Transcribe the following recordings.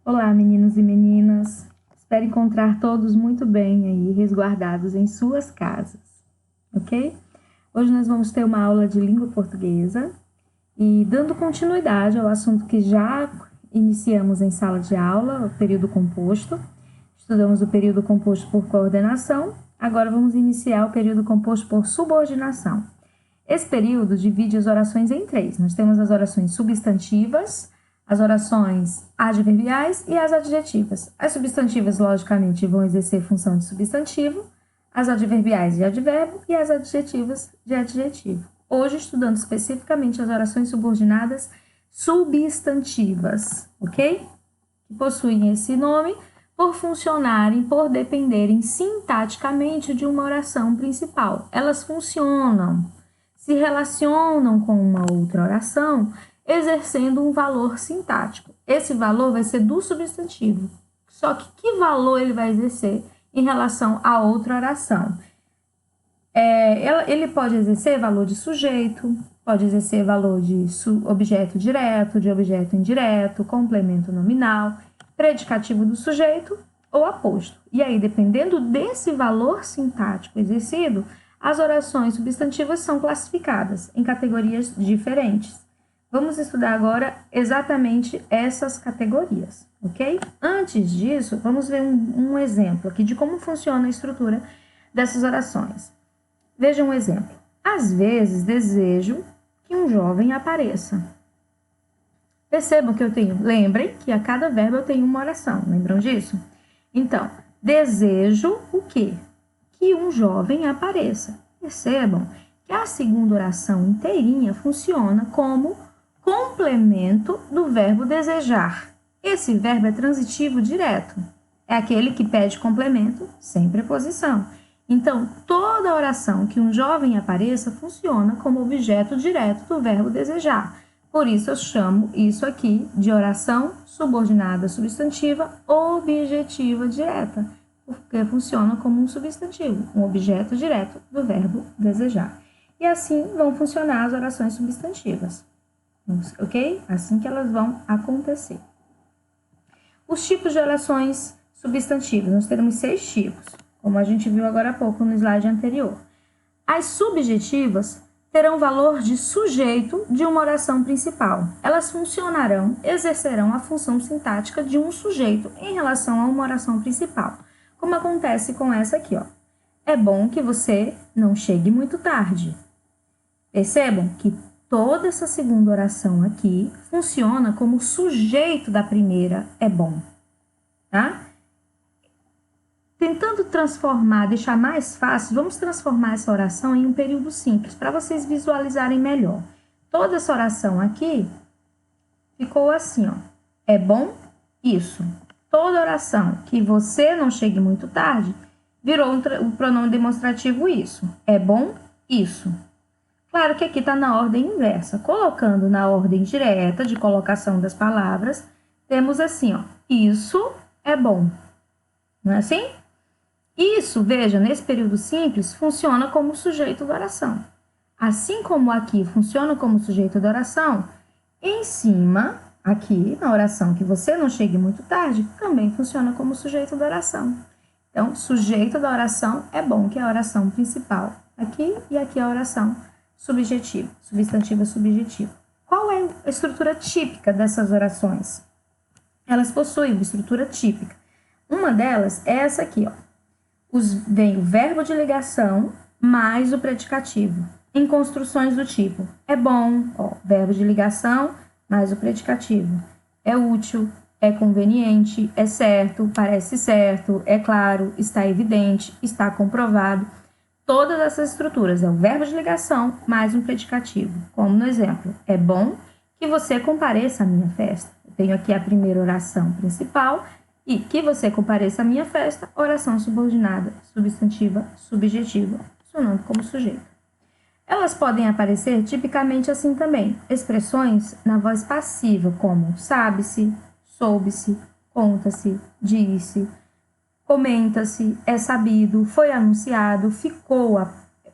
Olá, meninos e meninas. Espero encontrar todos muito bem aí, resguardados em suas casas, ok? Hoje nós vamos ter uma aula de língua portuguesa e dando continuidade ao assunto que já iniciamos em sala de aula, o período composto. Estudamos o período composto por coordenação, agora vamos iniciar o período composto por subordinação. Esse período divide as orações em três. Nós temos as orações substantivas, as orações adverbiais e as adjetivas. As substantivas, logicamente, vão exercer função de substantivo, as adverbiais de advérbio e as adjetivas de adjetivo. Hoje, estudando especificamente as orações subordinadas substantivas, ok? Que possuem esse nome por funcionarem, por dependerem sintaticamente de uma oração principal. Elas funcionam, se relacionam com uma outra oração, exercendo um valor sintático. Esse valor vai ser do substantivo. Só que valor ele vai exercer em relação a outra oração? Ele pode exercer valor de sujeito, pode exercer valor de objeto direto, de objeto indireto, complemento nominal, predicativo do sujeito ou aposto. E aí, dependendo desse valor sintático exercido, as orações substantivas são classificadas em categorias diferentes. Vamos estudar agora exatamente essas categorias, ok? Antes disso, vamos ver um exemplo aqui de como funciona a estrutura dessas orações. Veja um exemplo. Às vezes, desejo que um jovem apareça. Percebam que lembrem que a cada verbo eu tenho uma oração, lembram disso? Então, desejo o quê? Que um jovem apareça. Percebam que a segunda oração inteirinha funciona como complemento do verbo desejar. Esse verbo é transitivo direto. É aquele que pede complemento sem preposição. Então, toda oração que um jovem apareça funciona como objeto direto do verbo desejar. Por isso, eu chamo isso aqui de oração subordinada substantiva objetiva direta, porque funciona como um substantivo, um objeto direto do verbo desejar. E assim vão funcionar as orações substantivas, ok? Assim que elas vão acontecer. Os tipos de orações substantivas, nós teremos 6 tipos, como a gente viu agora há pouco no slide anterior. As subjetivas terão valor de sujeito de uma oração principal. Elas funcionarão, exercerão a função sintática de um sujeito em relação a uma oração principal, como acontece com essa aqui, ó. É bom que você não chegue muito tarde. Percebam que toda essa segunda oração aqui funciona como sujeito da primeira, é bom, tá? Tentando deixar mais fácil, vamos transformar essa oração em um período simples, para vocês visualizarem melhor. Toda essa oração aqui ficou assim, ó. É bom isso. Toda oração que você não chegue muito tarde, virou o pronome demonstrativo isso. É bom isso. Claro que aqui está na ordem inversa. Colocando na ordem direta de colocação das palavras, temos assim, ó. Isso é bom. Não é assim? Isso, veja, nesse período simples, funciona como sujeito da oração. Assim como aqui funciona como sujeito da oração, em cima, aqui, na oração que você não chegue muito tarde, também funciona como sujeito da oração. Então, sujeito da oração é bom, que é a oração principal aqui, e aqui a oração subjetiva, substantiva subjetiva. Qual é a estrutura típica dessas orações? Elas possuem uma estrutura típica. Uma delas é essa aqui, ó. Vem o verbo de ligação mais o predicativo, em construções do tipo é bom, ó, verbo de ligação mais o predicativo, é útil, é conveniente, é certo, parece certo, é claro, está evidente, está comprovado. Todas essas estruturas é o verbo de ligação mais um predicativo, como no exemplo, é bom que você compareça à minha festa. Eu tenho aqui a primeira oração principal, e que você compareça à minha festa, oração subordinada, substantiva, subjetiva, funcionando como sujeito. Elas podem aparecer tipicamente assim também, expressões na voz passiva, como sabe-se, soube-se, conta-se, disse, comenta-se, é sabido, foi anunciado, ficou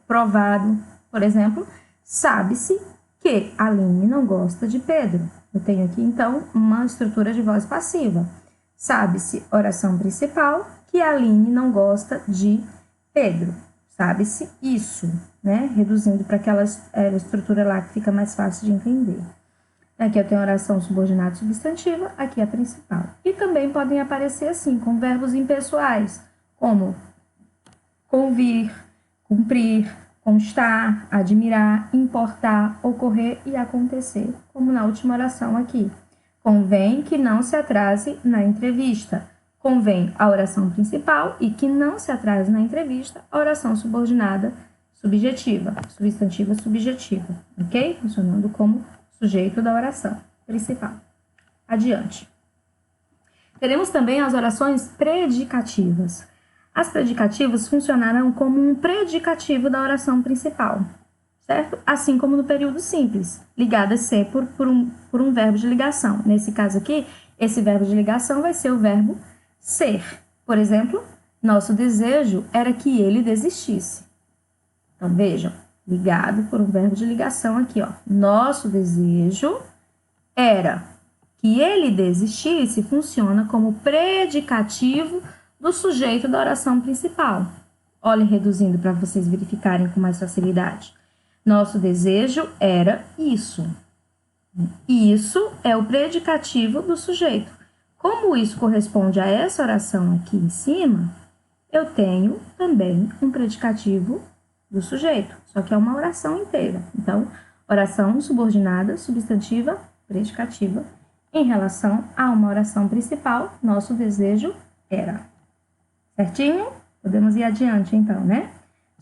provado. Por exemplo, sabe-se que Aline não gosta de Pedro. Eu tenho aqui, então, uma estrutura de voz passiva. Sabe-se oração principal, que a Aline não gosta de Pedro. Sabe-se isso, né? Reduzindo para aquela estrutura lá que fica mais fácil de entender. Aqui eu tenho oração subordinada substantiva, aqui a principal. E também podem aparecer assim, com verbos impessoais, como convir, cumprir, constar, admirar, importar, ocorrer e acontecer, como na última oração aqui. Convém que não se atrase na entrevista. Convém a oração principal e que não se atrase na entrevista a oração subordinada subjetiva, substantiva subjetiva, ok? Funcionando como sujeito da oração principal. Adiante. Teremos também as orações predicativas. As predicativas funcionarão como um predicativo da oração principal, certo? Assim como no período simples, ligada a ser por um verbo de ligação. Nesse caso aqui, esse verbo de ligação vai ser o verbo ser. Por exemplo, nosso desejo era que ele desistisse. Então, vejam, ligado por um verbo de ligação aqui, ó. Nosso desejo era que ele desistisse, funciona como predicativo do sujeito da oração principal. Olhem, reduzindo para vocês verificarem com mais facilidade. Nosso desejo era isso. Isso é o predicativo do sujeito. Como isso corresponde a essa oração aqui em cima, eu tenho também um predicativo do sujeito, só que é uma oração inteira. Então, oração subordinada, substantiva, predicativa, em relação a uma oração principal, nosso desejo era. Certinho? Podemos ir adiante, então, né?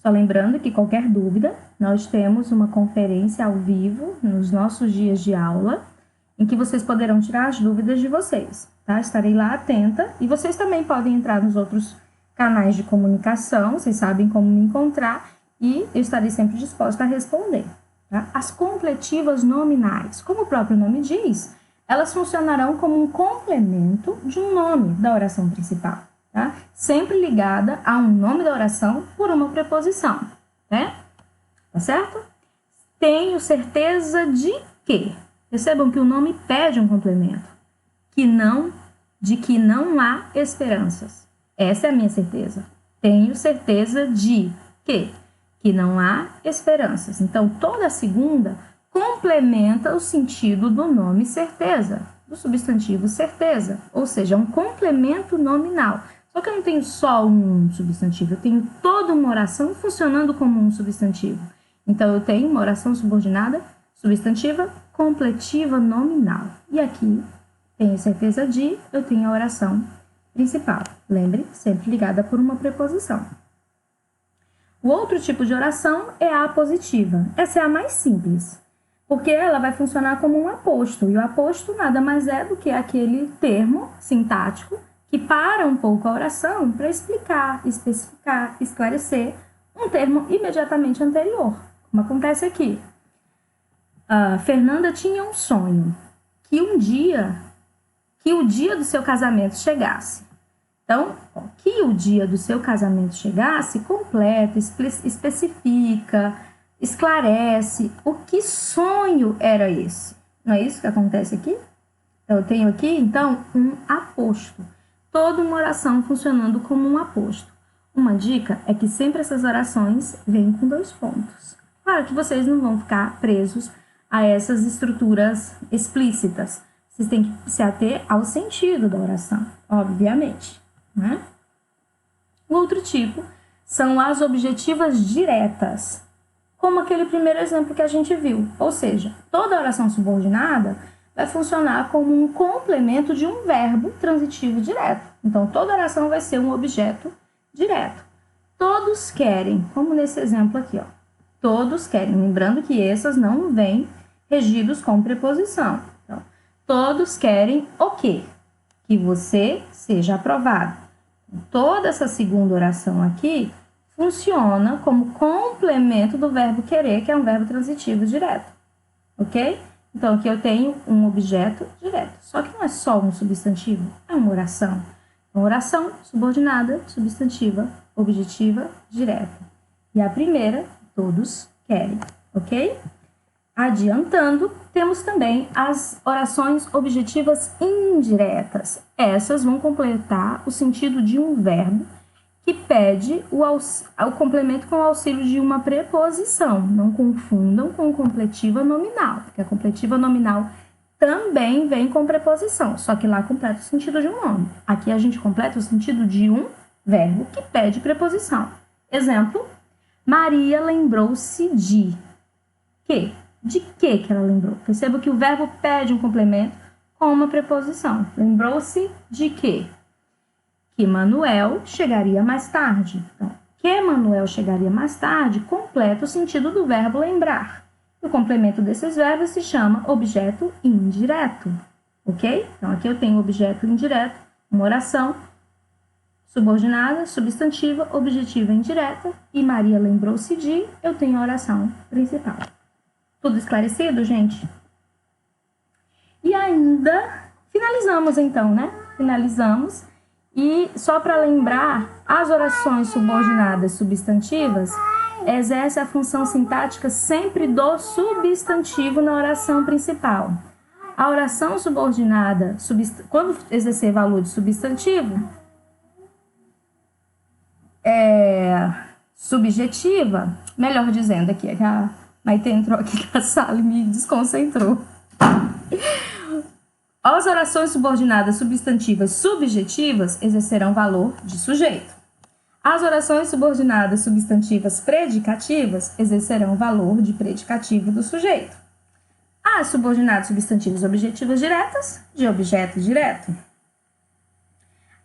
Só lembrando que qualquer dúvida, nós temos uma conferência ao vivo nos nossos dias de aula, em que vocês poderão tirar as dúvidas de vocês, tá? Estarei lá atenta e vocês também podem entrar nos outros canais de comunicação, vocês sabem como me encontrar e eu estarei sempre disposta a responder, tá? As completivas nominais, como o próprio nome diz, elas funcionarão como um complemento de um nome da oração principal, tá? Sempre ligada a um nome da oração por uma preposição, né? Tá certo? Tenho certeza de que. Percebam que o nome pede um complemento. De que não há esperanças. Essa é a minha certeza. Tenho certeza de que não há esperanças. Então, toda a segunda complementa o sentido do nome certeza, do substantivo certeza. Ou seja, um complemento nominal. Só que eu não tenho só um substantivo, eu tenho toda uma oração funcionando como um substantivo. Então, eu tenho uma oração subordinada, substantiva, completiva, nominal. E aqui, tenho certeza de, eu tenho a oração principal. Lembre, sempre ligada por uma preposição. O outro tipo de oração é a apositiva. Essa é a mais simples, porque ela vai funcionar como um aposto. E o aposto nada mais é do que aquele termo sintático que para um pouco a oração para explicar, especificar, esclarecer um termo imediatamente anterior, como acontece aqui. Fernanda tinha um sonho, que o dia do seu casamento chegasse. Então, que o dia do seu casamento chegasse, completa, especifica, esclarece o que sonho era esse. Não é isso que acontece aqui? Então, eu tenho aqui, então, um aposto. Toda uma oração funcionando como um aposto. Uma dica é que sempre essas orações vêm com 2 pontos. Claro que vocês não vão ficar presos a essas estruturas explícitas. Vocês têm que se ater ao sentido da oração, obviamente, né? O outro tipo são as objetivas diretas, como aquele primeiro exemplo que a gente viu. Ou seja, toda oração subordinada vai funcionar como um complemento de um verbo transitivo direto. Então, toda oração vai ser um objeto direto. Todos querem, como nesse exemplo aqui, ó. Todos querem, lembrando que essas não vêm regidos com preposição. Então, todos querem o quê? Que você seja aprovado. Toda essa segunda oração aqui funciona como complemento do verbo querer, que é um verbo transitivo direto. Ok? Então, aqui eu tenho um objeto direto. Só que não é só um substantivo, é uma oração. Uma oração subordinada, substantiva, objetiva, direta. E a primeira, todos querem. Ok? Adiantando, temos também as orações objetivas indiretas. Essas vão completar o sentido de um verbo que pede o complemento com o auxílio de uma preposição. Não confundam com completiva nominal, porque a completiva nominal também vem com preposição, só que lá completa o sentido de um nome. Aqui a gente completa o sentido de um verbo que pede preposição. Exemplo, Maria lembrou-se de que? De que ela lembrou? Perceba que o verbo pede um complemento com uma preposição. Lembrou-se de quê? Que Manuel chegaria mais tarde. Então, que Manuel chegaria mais tarde completa o sentido do verbo lembrar. O complemento desses verbos se chama objeto indireto, ok? Então, aqui eu tenho objeto indireto, uma oração subordinada, substantiva, objetiva indireta, e Maria lembrou-se de, eu tenho a oração principal. Tudo esclarecido, gente? E ainda finalizamos então, né? Finalizamos. E só para lembrar, as orações subordinadas substantivas exercem a função sintática sempre do substantivo na oração principal. A oração subordinada, quando exercer valor de substantivo, subjetiva, melhor dizendo aqui, é que a Maite entrou aqui na sala e me desconcentrou. As orações subordinadas substantivas subjetivas exercerão valor de sujeito. As orações subordinadas substantivas predicativas exercerão valor de predicativo do sujeito. As subordinadas substantivas objetivas diretas, de objeto direto.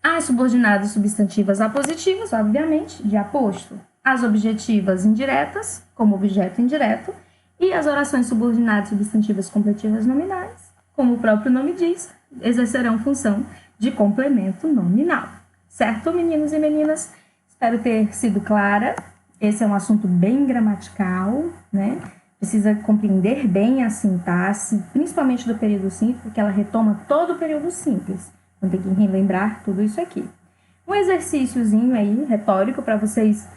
As subordinadas substantivas apositivas, obviamente, de aposto. As objetivas indiretas, como objeto indireto. E as orações subordinadas substantivas completivas nominais, como o próprio nome diz, exercerão função de complemento nominal. Certo, meninos e meninas? Espero ter sido clara. Esse é um assunto bem gramatical, né? Precisa compreender bem a sintaxe, principalmente do período simples, porque ela retoma todo o período simples. Então tem que relembrar tudo isso aqui. Um exercíciozinho aí, retórico, para vocês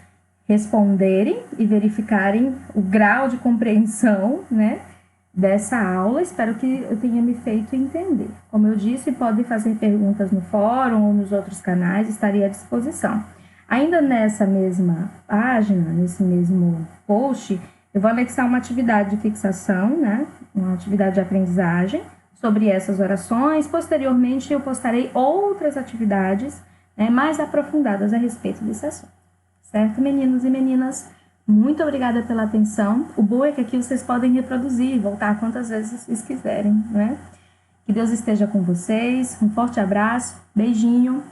responderem e verificarem o grau de compreensão, né, dessa aula. Espero que eu tenha me feito entender. Como eu disse, podem fazer perguntas no fórum ou nos outros canais, estarei à disposição. Ainda nessa mesma página, nesse mesmo post, eu vou anexar uma atividade de fixação, né, uma atividade de aprendizagem sobre essas orações. Posteriormente, eu postarei outras atividades, né, mais aprofundadas a respeito desse assunto. Certo, meninos e meninas? Muito obrigada pela atenção. O bom é que aqui vocês podem reproduzir, voltar quantas vezes vocês quiserem, né? Que Deus esteja com vocês. Um forte abraço, beijinho.